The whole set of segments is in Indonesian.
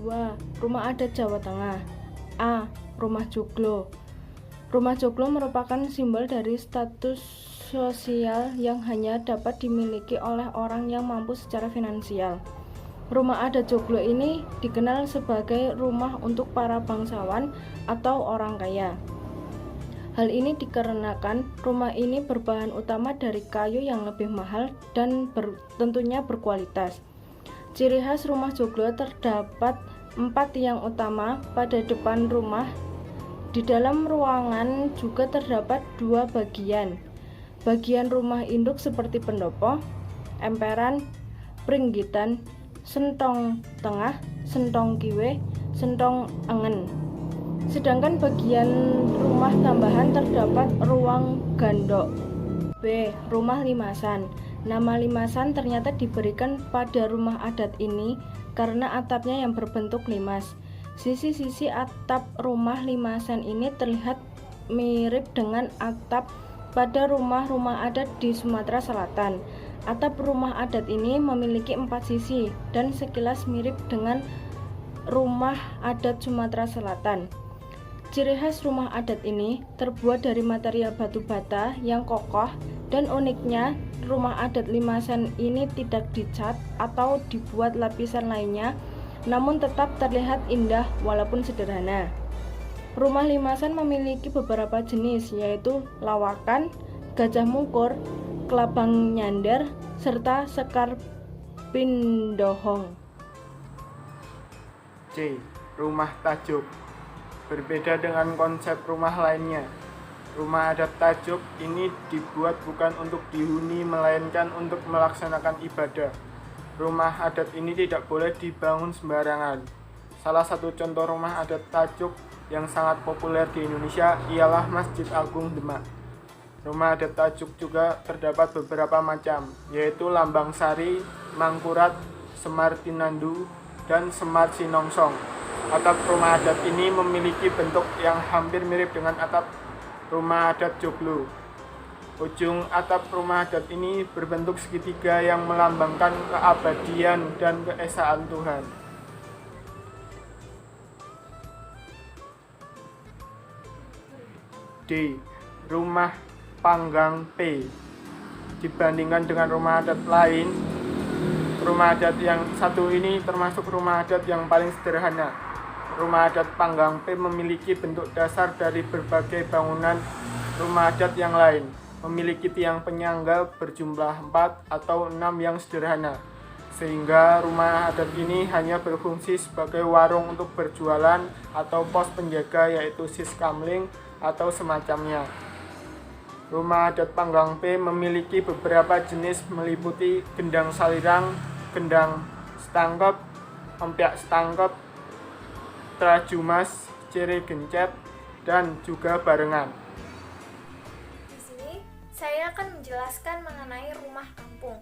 2. Rumah adat Jawa Tengah. A. Rumah joglo. Rumah joglo merupakan simbol dari status sosial yang hanya dapat dimiliki oleh orang yang mampu secara finansial. Rumah adat joglo ini dikenal sebagai rumah untuk para bangsawan atau orang kaya. Hal ini dikarenakan rumah ini berbahan utama dari kayu yang lebih mahal dan tentunya berkualitas. Ciri khas rumah joglo terdapat 4 tiang utama pada depan rumah. Di dalam ruangan juga terdapat 2 bagian. Bagian rumah induk seperti pendopo, emperan, pringgitan, sentong tengah, sentong kiwe, sentong engen. Sedangkan bagian rumah tambahan terdapat ruang gandok. B. Rumah limasan. Nama limasan ternyata diberikan pada rumah adat ini karena atapnya yang berbentuk limas. Sisi-sisi atap rumah limasan ini terlihat mirip dengan atap pada rumah-rumah adat di Sumatera Selatan. Atap rumah adat ini memiliki 4 sisi dan sekilas mirip dengan rumah adat Sumatera Selatan. Ciri khas rumah adat ini terbuat dari material batu bata yang kokoh, dan uniknya rumah adat limasan ini tidak dicat atau dibuat lapisan lainnya, namun tetap terlihat indah walaupun sederhana. Rumah limasan memiliki beberapa jenis, yaitu lawakan, gajah mungkur, kelabang nyandar, serta sekar pindohong. C. Rumah tajuk. Berbeda dengan konsep rumah lainnya, rumah adat tajuk ini dibuat bukan untuk dihuni melainkan untuk melaksanakan ibadah. Rumah adat ini tidak boleh dibangun sembarangan. Salah satu contoh rumah adat tajuk yang sangat populer di Indonesia ialah Masjid Agung Demak. Rumah adat tajuk juga terdapat beberapa macam, yaitu Lambang Sari, Mangkurat, Semar Tinandu, dan Semar Sinongsong. Atap rumah adat ini memiliki bentuk yang hampir mirip dengan atap rumah adat joglo. Ujung atap rumah adat ini berbentuk segitiga yang melambangkan keabadian dan keesaan Tuhan. D. Rumah panggang P. Dibandingkan dengan rumah adat lain, rumah adat yang satu ini termasuk rumah adat yang paling sederhana. Rumah adat panggang P memiliki bentuk dasar dari berbagai bangunan rumah adat yang lain. Memiliki tiang penyangga berjumlah 4 atau 6 yang sederhana, sehingga rumah adat ini hanya berfungsi sebagai warung untuk berjualan atau pos penjaga, yaitu siskamling atau semacamnya. Rumah adat panggang P memiliki beberapa jenis meliputi gendang salirang, gendang setangkep, empyak setangkep, trajumas, ciri gencet, dan juga barengan. Di sini saya akan menjelaskan mengenai rumah kampung.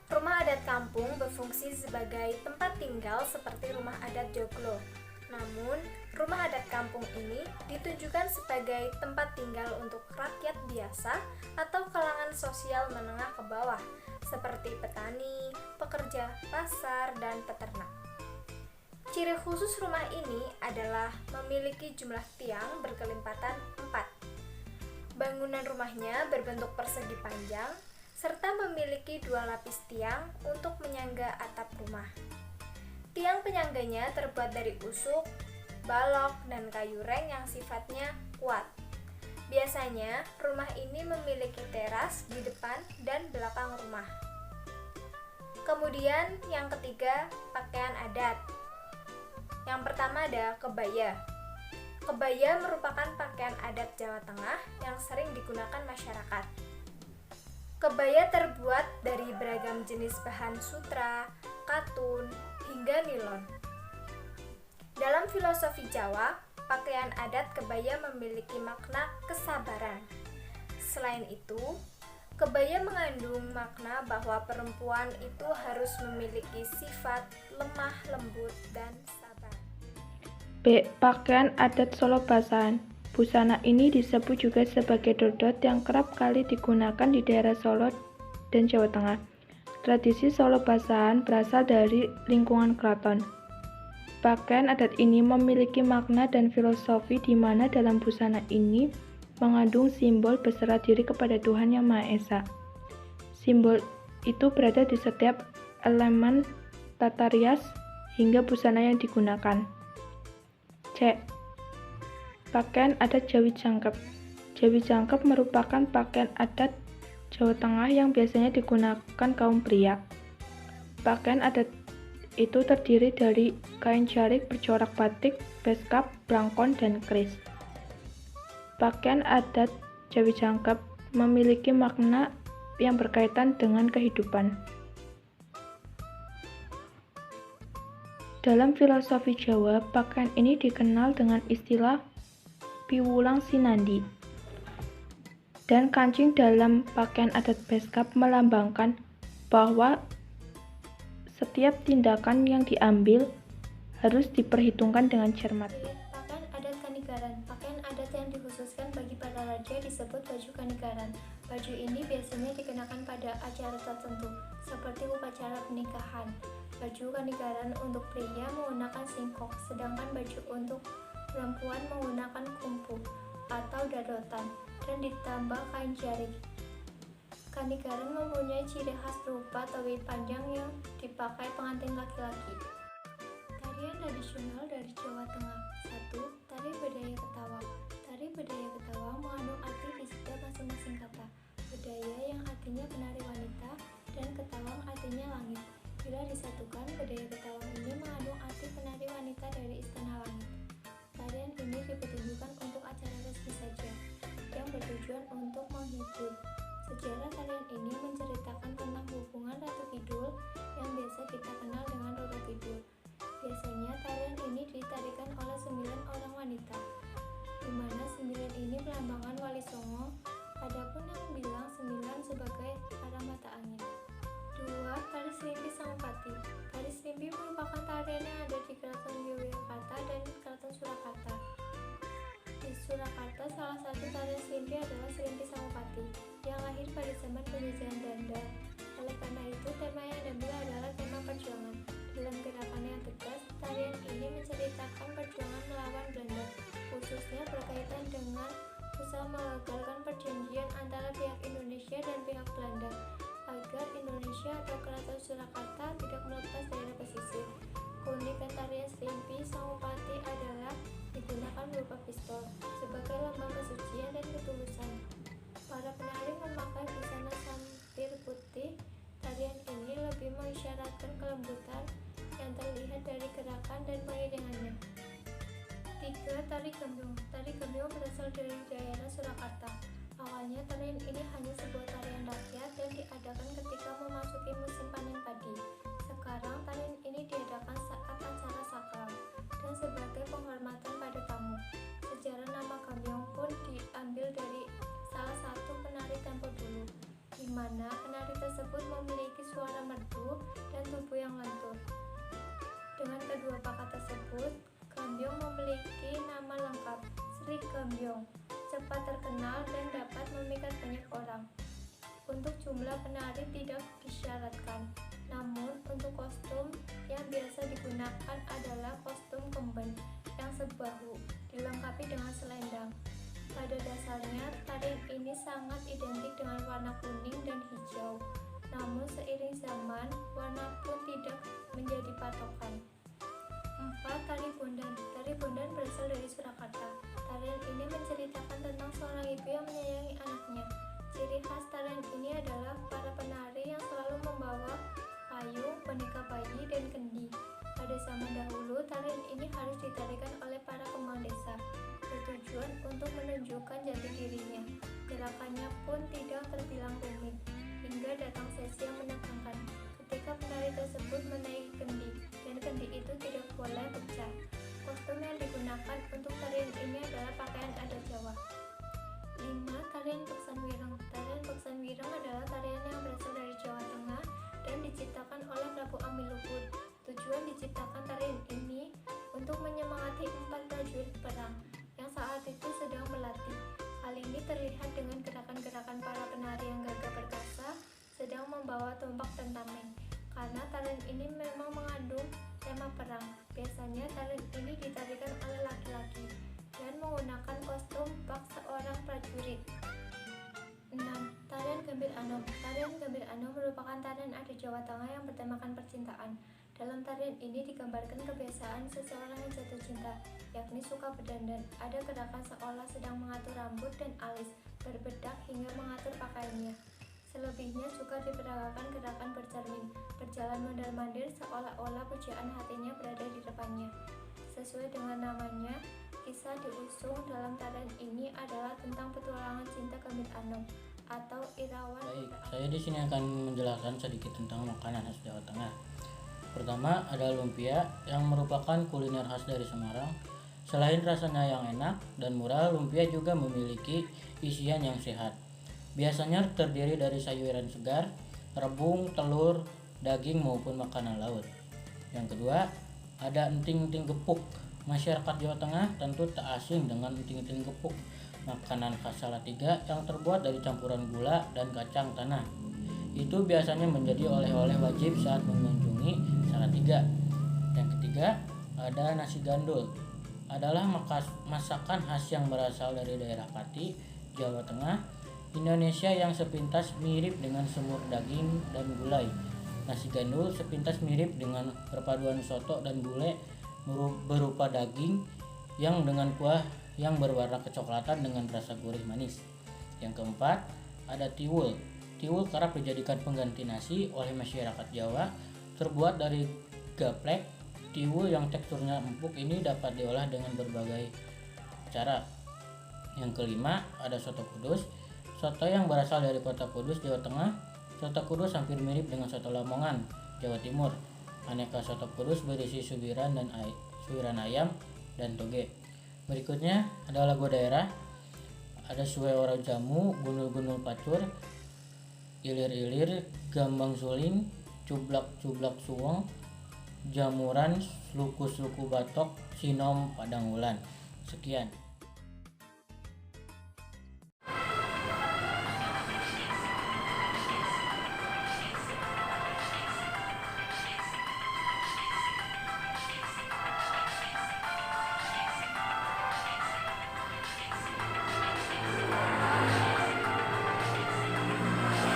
Rumah adat kampung berfungsi sebagai tempat tinggal seperti rumah adat joglo. Namun, rumah adat kampung ini ditujukan sebagai tempat tinggal untuk rakyat biasa atau kalangan sosial menengah ke bawah, seperti petani, pekerja pasar, dan peternak. Ciri khusus rumah ini adalah memiliki jumlah tiang berkelimpatan 4. Bangunan rumahnya berbentuk persegi panjang, serta memiliki 2 lapis tiang untuk menyangga atap rumah. Tiang penyangganya terbuat dari usuk, balok, dan kayu reng yang sifatnya kuat. Biasanya, rumah ini memiliki teras di depan dan belakang rumah. Kemudian, yang ketiga, pakaian adat. Yang pertama ada kebaya. Kebaya merupakan pakaian adat Jawa Tengah yang sering digunakan masyarakat. Kebaya terbuat dari beragam jenis bahan sutra, katun, hingga nilon. Dalam filosofi Jawa, pakaian adat kebaya memiliki makna kesabaran. Selain itu, kebaya mengandung makna bahwa perempuan itu harus memiliki sifat lemah lembut dan sabar. B. Pakaian adat Solo Basahan. Busana ini disebut juga sebagai dodot yang kerap kali digunakan di daerah Solo dan Jawa Tengah. Tradisi Solo Basahan berasal dari lingkungan keraton. Pakaian adat ini memiliki makna dan filosofi di mana dalam busana ini mengandung simbol berserah diri kepada Tuhan Yang Maha Esa. Simbol itu berada di setiap elemen tata rias hingga busana yang digunakan. C. Pakaian adat Jawi Jangkep. Jawi Jangkep merupakan pakaian adat Jawa Tengah yang biasanya digunakan kaum pria. Pakaian adat itu terdiri dari kain jarik bercorak batik, beskap, blangkon, dan keris. Pakaian adat Jawi Jangkep memiliki makna yang berkaitan dengan kehidupan. Dalam filosofi Jawa, pakaian ini dikenal dengan istilah piwulang sinandi. Dan kancing dalam pakaian adat beskap melambangkan bahwa setiap tindakan yang diambil harus diperhitungkan dengan cermat. Pakaian adat Kanigaran. Pakaian adat yang dikhususkan bagi para raja disebut baju Kanigaran. Baju ini biasanya dikenakan pada acara tertentu, seperti upacara pernikahan. Baju Kanigaran untuk pria menggunakan singkok, sedangkan baju untuk perempuan menggunakan kumpu atau dadotan, dan ditambah kain jarik. Kanigaran mempunyai ciri khas berupa topi panjang yang dipakai pengantin laki-laki. Tarian tradisional dari Jawa Tengah. 1. Tari Bedaya Ketawang. Tari Bedaya Ketawang mengandung arti di setiap masing-masing kata. Bedaya yang artinya penari wanita dan ketawang artinya langit. Bila disatukan, Bedaya Ketawang ini mengandung arti penari wanita dari istana langit. Tarian ini dipertunjukkan untuk acara resmi saja, yang bertujuan untuk menghibur. Sejarah tarian ini menceritakan tentang hubungan Ratu Kidul yang biasa kita kenal dengan Roro Kidul. Biasanya tarian ini ditarikan oleh 9 orang wanita, di mana 9 ini melambangkan Wali Songo, adapun yang bilang 9 sebagai arah mata angin. 2. Tari Serimpi Sangupati. Tari Serimpi merupakan tarian yang ada di Keraton Yogyakarta dan Keraton Surakarta. Di Surakarta, salah satu tarian Serimpi adalah Serimpi Sangupati, yang lahir pada zaman penjajahan Belanda. Oleh karena itu, tema yang diambil adalah tema perjuangan. Dalam gerakan yang tegas, tarian ini menceritakan perjuangan melawan Belanda, khususnya berkaitan dengan usaha mengagalkan perjanjian antara pihak Indonesia dan pihak Belanda, agar Indonesia atau Keraton Surakarta tidak melepas daerah pesisir. Keunikan tarian Serimpi Sangupati adalah digunakan berupa pistol sebagai lambang kesucian dan ketulusan. Para penari memakai busana sampir putih. Tarian ini lebih mengisyaratkan kelembutan yang terlihat dari gerakan dan pengiringannya. 3. Tari Gembyong. Tari Gembyong berasal dari daerah Surakarta. Awalnya tarian ini hanya sebuah tarian rakyat dan diadakan ketika memasuki musim panen padi. Sekarang tarian ini diadakan saat acara sakral dan sebagai penghormatan pada tamu. Sejarah nama Gembyong pun diambil dari salah satu penari tempo dulu, di mana penari tersebut memiliki suara merdu dan tubuh yang lentur. Dengan kedua bakat tersebut, Gembyong memiliki nama lengkap Sri Gembyong, cepat terkenal dan dapat memikat banyak orang. Untuk jumlah penari tidak disyaratkan, namun untuk kostum yang biasa digunakan adalah kostum kemben yang sebahu, dilengkapi dengan selendang. Pada dasarnya, tarian ini sangat identik dengan warna kuning dan hijau. Namun seiring zaman, warna pun tidak menjadi patokan. 4. Tari Bondan. Tari Bondan berasal dari Surakarta. Tarian ini menceritakan tentang seorang ibu yang menyayangi anaknya. Ciri khas tarian ini adalah para penari yang selalu membawa payung, boneka bayi, dan kendi. Pada zaman dahulu, tarian ini harus ditarikan oleh para kembang desa, bertujuan untuk menunjukkan jati dirinya. Gerakannya pun tidak terbilang rumit, hingga datang sesi yang menegangkan ketika penari tersebut menaiki kendi, dan kendi itu tidak boleh pecah. Kostum yang digunakan untuk tarian ini adalah pakaian adat Jawa. 5. Tarian Beksan Wireng. Tarian Beksan Wireng adalah tarian yang berasal dari Jawa Tengah dan diciptakan oleh Prabu Amilupur. Tujuan diciptakan tarian ini untuk menyemangati 4 prajurit perang yang saat itu sedang berlatih. Hal ini terlihat dengan gerakan-gerakan para penari yang gagah perkasa sedang membawa tombak dan tameng. Karena tarian ini memang mengandung tema selama perang. Biasanya tarian ini ditarikan oleh laki-laki dan menggunakan kostum bak seorang prajurit. 6. Tarian Gambir Anom. Tarian Gambir Anom merupakan tarian adat Jawa Tengah yang bertemakan percintaan. Dalam tarian ini digambarkan kebiasaan seseorang yang jatuh cinta, yakni suka berdandan. Ada gerakan seolah sedang mengatur rambut dan alis, berbedak hingga mengatur pakaiannya. Selebihnya juga diperagakan gerakan bercermin, berjalan mondar-mandir seolah-olah pujaan hatinya berada di depannya. Sesuai dengan namanya, kisah diusung dalam tarian ini adalah tentang petualangan cinta Gambir Anom atau Irawan. Baik, saya di sini akan menjelaskan sedikit tentang makanan khas Jawa Tengah. Pertama ada lumpia yang merupakan kuliner khas dari Semarang. Selain rasanya yang enak dan murah, lumpia juga memiliki isian yang sehat. Biasanya terdiri dari sayuran segar, rebung, telur, daging maupun makanan laut. Yang kedua, ada enting-enting gepuk. Masyarakat Jawa Tengah tentu tak asing dengan enting-enting gepuk, makanan khas Salatiga yang terbuat dari campuran gula dan kacang tanah. Itu biasanya menjadi oleh-oleh wajib saat mengunjungi Salatiga. Yang ketiga, ada nasi gandul. Adalah masakan khas yang berasal dari daerah Pati, Jawa Tengah, Indonesia yang sepintas mirip dengan semur daging dan gulai. Nasi gandul sepintas mirip dengan perpaduan soto dan gulai berupa daging yang dengan kuah yang berwarna kecoklatan dengan rasa gurih manis. Yang keempat, ada tiwul. Tiwul kerap dijadikan pengganti nasi oleh masyarakat Jawa. Terbuat dari gaplek, tiwul yang teksturnya empuk ini dapat diolah dengan berbagai cara. Yang kelima, ada soto Kudus. Soto yang berasal dari kota Kudus, Jawa Tengah. Soto Kudus hampir mirip dengan soto Lamongan, Jawa Timur. Aneka soto Kudus berisi suwiran ayam dan toge. Berikutnya ada lagu daerah. Ada suwe ora jamu, gunul-gunul pacur, ilir-ilir, gambang suling, cublak-cublak suwong, jamuran, sluku-sluku batok, sinom padang wulan. Sekian.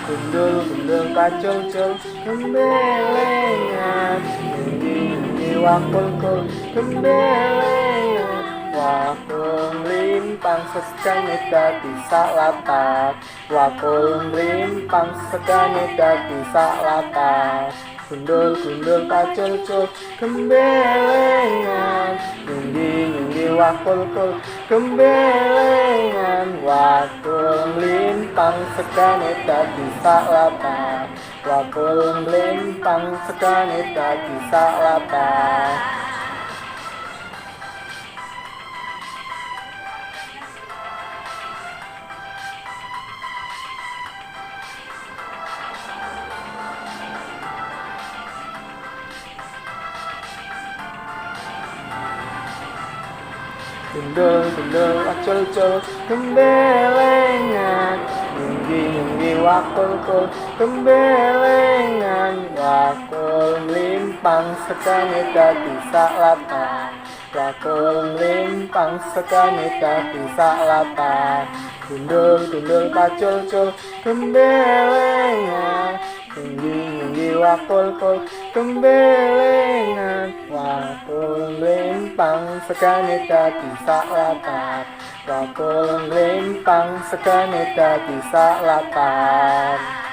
Gundul-gundul kacul-cul gembelengan, tinggi wakul-kul gembelengan, wakul melimpang sekane dadi saklatak, wakul melimpang sekane dadi saklatak. Gundul-gundul kacul-cul gembelengan, tinggi wakul-kul gembelengan, wakul melimpang sekane dadi saklatak, wakul melimpang sekane dadi saklatak. Gundul-gundul acul-cul gembelengan, nyunggi-nyunggi wakul-kul gembelengan, wakul melimpang sekane dadi saklatak, wakul melimpang sekane dadi saklatak. Gundul-gundul kacul-cul gembelengan, nyunggi-nyunggi wakul-kul gembelengan, wakul melimpang sekane dadi saklatak, wakul melimpang sekane dadi saklatak.